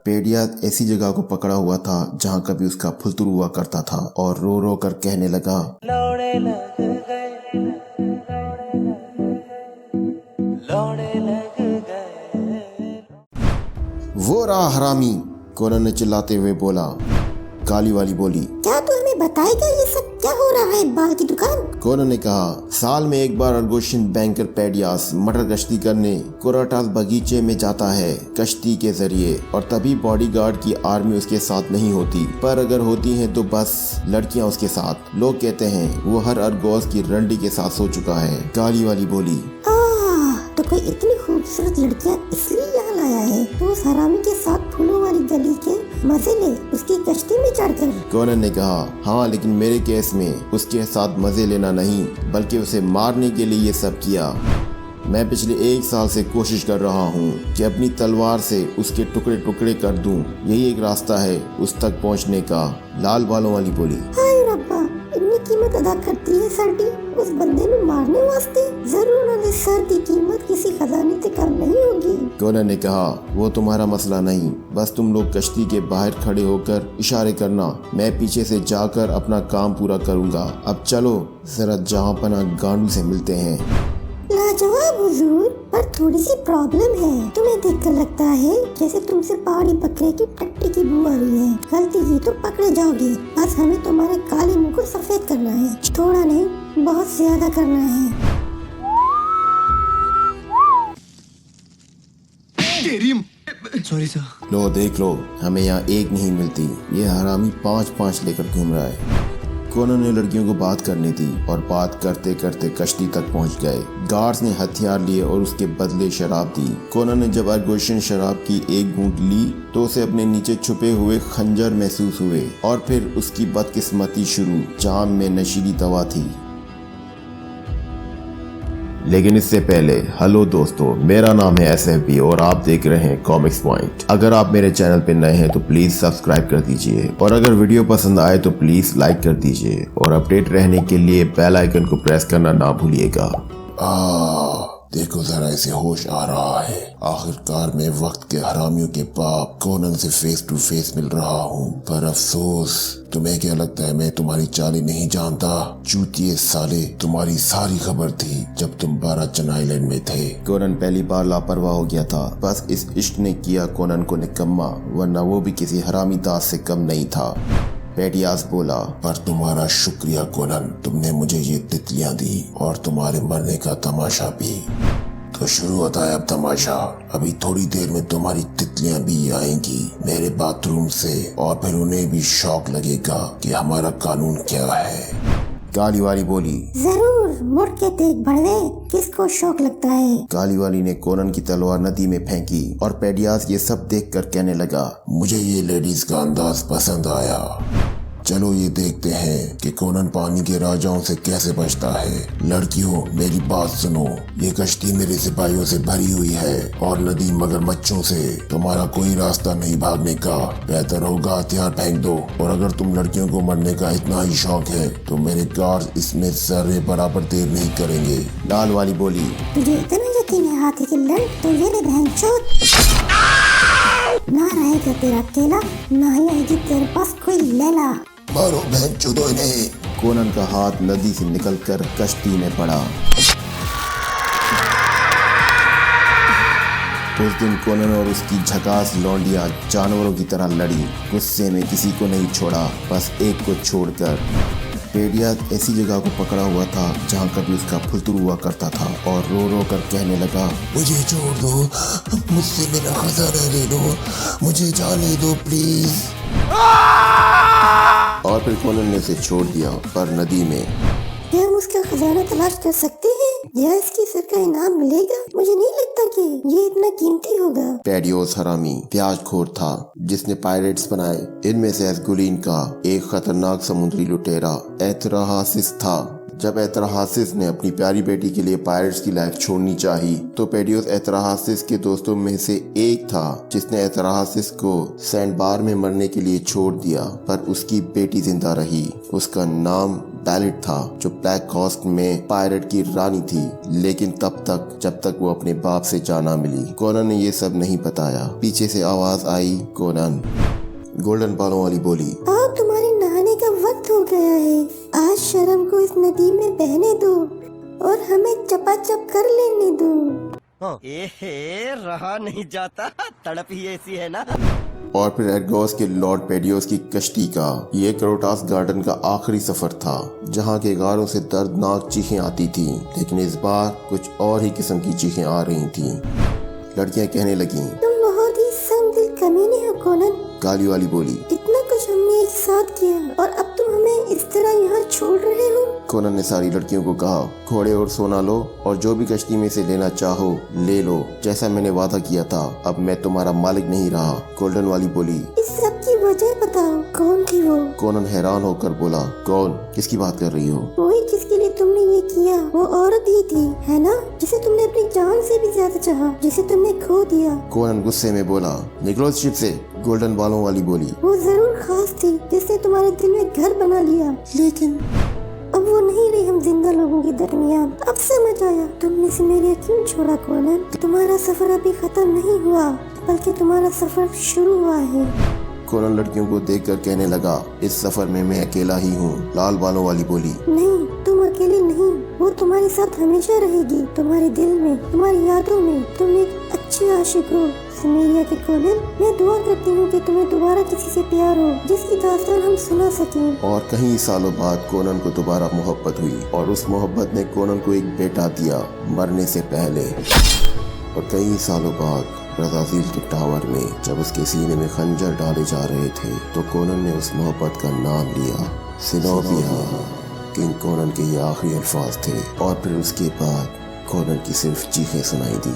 पेडियास ऐसी जगह को पकड़ा हुआ था जहाँ कभी उसका फुलतुर हुआ करता था और रो रो कर कहने लगा, लौड़े लग गए, लौड़े लग गए। वो रहा हरामी, कोनन ने चिल्लाते हुए बोला। काली वाली बोली, क्या तू हमें बताएगा ये सब क्या हो रहा है बाल की दुकान? कोनन ने कहा, साल में एक बार अर्गोशियन बैंकर पेडियास मटर कश्ती करने कोराटास बगीचे में जाता है कश्ती के जरिए, और तभी बॉडीगार्ड की आर्मी उसके साथ नहीं होती, पर अगर होती है तो बस लड़कियां उसके साथ। लोग कहते हैं वो हर अर्गोस की रंडी के साथ सो चुका है। काली वाली बोली, तो कोई इतनी खूबसूरत लड़कियां इसलिए यहाँ लाया है तो उस हरामी के साथ फूलों वाली गली के मजे ले उसकी कश्ती में चढ़कर। कोनन ने कहा, हाँ, लेकिन मेरे केस में उसके साथ मजे लेना नहीं बल्कि उसे मारने के लिए ये सब किया। मैं पिछले 1 साल से कोशिश कर रहा हूँ कि अपनी तलवार से उसके टुकड़े टुकड़े कर दूं। यही एक रास्ता है उस तक पहुँचने का। लाल बालों वाली बोली, हाय रब्बा, इतनी कीमत अदा करती है सर्दी उस बंदे में मारने वास्ते। जरूर उन्हें सर की कीमत किसी खजाने से कम नहीं होगी। कोनन ने कहा, वो तुम्हारा मसला नहीं, बस तुम लोग कश्ती के बाहर खड़े होकर इशारे करना, मैं पीछे से जाकर अपना काम पूरा करूँगा। अब चलो जरा जहाँपना गांडू से मिलते हैं। लाजवाब हुजूर, पर थोड़ी सी प्रॉब्लम है। तुम्हें देखकर लगता है जैसे तुमसे पहाड़ी बकरे की टट्टी की बू आ रही है। गलती की तो पकड़े जाओगे। बस हमें तुम्हारे काले मुंह को सफेद करना है, थोड़ा नहीं बहुत ज्यादा करना है। Sorry sir. लो देख लो, हमें यहाँ एक नहीं मिलती, ये हरामी 5-5 लेकर घूम रहा है। कोनन ने लड़कियों को बात करनी दी और बात करते करते कश्ती तक पहुंच गए। गार्ड्स ने हथियार लिए और उसके बदले शराब दी। कोनन ने जब अर्गोशियन शराब की एक घूंट ली तो उसे अपने नीचे छुपे हुए खंजर महसूस हुए और फिर उसकी बदकिस्मती शुरू। जाम में नशीली दवा थी। लेकिन इससे पहले, हेलो दोस्तों, मेरा नाम है SFB और आप देख रहे हैं कॉमिक्स पॉइंट। अगर आप मेरे चैनल पे नए हैं तो प्लीज सब्सक्राइब कर दीजिए और अगर वीडियो पसंद आए तो प्लीज लाइक कर दीजिए और अपडेट रहने के लिए बेल आइकन को प्रेस करना ना भूलिएगा। देखो जरा इसे होश आ रहा है। आखिरकार मैं वक्त के हरामियों के बाप कोनन से फेस टू फेस मिल रहा हूँ। पर अफसोस, तुम्हें क्या लगता है मैं तुम्हारी चालें नहीं जानता? चूतिए साले, तुम्हारी सारी खबर थी जब तुम बाराचन आइलैंड में थे। कोनन पहली बार लापरवाह हो गया था। बस इस इश्क ने किया कोनन को निकम्मा, वरना वो भी किसी हरामी दास से कम नहीं था। पेडियास बोला, पर तुम्हारा शुक्रिया कोनन, तुमने मुझे ये तितलियां दी और तुम्हारे मरने का तमाशा भी। तो शुरू होता है अब तमाशा। अभी थोड़ी देर में तुम्हारी तितलियां भी आएंगी मेरे बाथरूम से और फिर उन्हें भी शौक लगेगा कि हमारा कानून क्या है। काली वाली बोली, जरूर, मुड़ के देख बड़वे, किसको शौक लगता है। काली वाली ने कोनन की तलवार नदी में फेंकी और पेडियास ये सब देखकर कहने लगा, मुझे ये लेडीज का अंदाज पसंद आया। चलो ये देखते हैं कि कोनन पानी के राजाओं से कैसे बचता है। लड़कियों, मेरी बात सुनो, ये कश्ती मेरे सिपाहियों से भरी हुई है और नदी मगरमच्छों से। तुम्हारा कोई रास्ता नहीं भागने का। बेहतर होगा हथियार फेंक दो, और अगर तुम लड़कियों को मरने का इतना ही शौक है तो मेरे गार्ड इसमें जर्रे बराबर देर नहीं करेंगे। लाल वाली बोली, तुझे इतना यकीन है हाथी की लंड, तो ये ले बहनचोद, ना रहेगा तेरा केला, ना ही आएगी तेरे पास कोई लैला। मारो बहनचोदों इन्हें। कोनन का हाथ नदी से निकलकर कश्ती में पड़ा। उस दिन कोनन और उसकी झकास लौंडिया जानवरों की तरह लड़ी। गुस्से में किसी को नहीं छोड़ा, बस एक को छोड़कर। पेडियास ऐसी जगह को पकड़ा हुआ था जहाँ कभी उसका फुलतुर हुआ करता था और रो रो कर कहने लगा, मुझे छोड़ दो, मुझसे मेरा खजाना ले लो, मुझे जाने दो प्लीज। और फिर कोनन ने उसे छोड़ दिया, पर नदी में। क्या हम उसका खजाना तलाश कर सकते हैं या इसकी सर का इनाम मिलेगा? मुझे नहीं लगता कि ये इतना कीमती होगा। पेडियोस हरामी प्याजखोर था जिसने पायरेट्स बनाए। इनमें से एस्गुलिन का एक खतरनाक समुद्री लुटेरा एतरहासिस था। जब एतरहासिस ने अपनी प्यारी बेटी के लिए पायरेट्स की लाइफ छोड़नी चाही तो पेडियोस एतरहासिस के दोस्तों में से एक था जिसने एतरहासिस को सैंडबार में मरने के लिए छोड़ दिया, पर उसकी बेटी जिंदा रही। उसका नाम बैलेट था जो ब्लैक कॉस्ट में पायरेट की रानी थी, लेकिन तब तक जब तक वो अपने बाप से जाना मिली। कोनन ने ये सब नहीं बताया। पीछे से आवाज आई, कोनन। गोल्डन बालों वाली बोली, अब तुम्हारे नहाने का वक्त हो गया है। आज शर्म को इस नदी में बहने दो और हमें चपाचप कर लेने दो। एहे, रहा नहीं जाता, तड़प ही ऐसी है ना। और फिर एडगोस के लॉर्ड पेडियोस की कश्ती का ये क्रोटास गार्डन का आखिरी सफर था, जहाँ के गारों से दर्दनाक चीखें आती थी, लेकिन इस बार कुछ और ही किस्म की चीखें आ रही थी। लड़कियां कहने लगीं, तुम बहुत ही संगदिल कमीने हो कोनन। काली वाली बोली, इतना कुछ हमने एक साथ किया और अब तुम हमें इस तरह यहाँ छोड़ रहे हो। कोनन ने सारी लड़कियों को कहा, घोड़े और सोना लो और जो भी कश्ती में से लेना चाहो ले लो, जैसा मैंने वादा किया था। अब मैं तुम्हारा मालिक नहीं रहा। गोल्डन वाली बोली, इस सब की वजह बताओ, कौन थी वो? कोनन हैरान होकर बोला, कौन? किसकी बात कर रही हो? वही जिसके लिए तुमने ये किया। वो औरत ही थी, है ना, जिसे तुमने अपनी जान से भी ज्यादा चाहा, जिसे तुमने खो दिया। कोनन गुस्से में बोला, निकलो इस शिप से। गोल्डन बालों वाली बोली, वो जरूर खास थी, जिसने तुम्हारे दिल में घर बना लिया, लेकिन अब वो नहीं रही हम जिंदा लोगों के दरमियान। अब समझ आया तुमने सिमेरिया क्यों छोड़ा कोनन। तुम्हारा सफर अभी खत्म नहीं हुआ, बल्कि तुम्हारा सफर शुरू हुआ है। कोनन लड़कियों को देखकर कहने लगा, इस सफर में मैं अकेला ही हूँ। लाल बालों वाली बोली, नहीं, तुम अकेले नहीं, वो तुम्हारे साथ हमेशा रहेगी, तुम्हारे दिल में, तुम्हारी यादों में। तुम एक अच्छे आशिक हो सिमेरिया के कोनन। मैं दुआ करती हूँ कि तुम्हें दोबारा किसी से प्यार हो, जिसकी दास्तान हम सुना सकें। और कई सालों बाद कोनन को दोबारा मोहब्बत हुई और उस मोहब्बत ने कोनन को एक बेटा दिया मरने से पहले। और कई सालों बाद ब्राज़ील के टावर में जब उसके सीने में खंजर डाले जा रहे थे, तो कोनन ने उस मोहब्बत का नाम लिया, सिनोविया। किंग कोनन के ये आखिरी अल्फाज थे और फिर उसके बाद कोनन की सिर्फ चीखें सुनाई दी।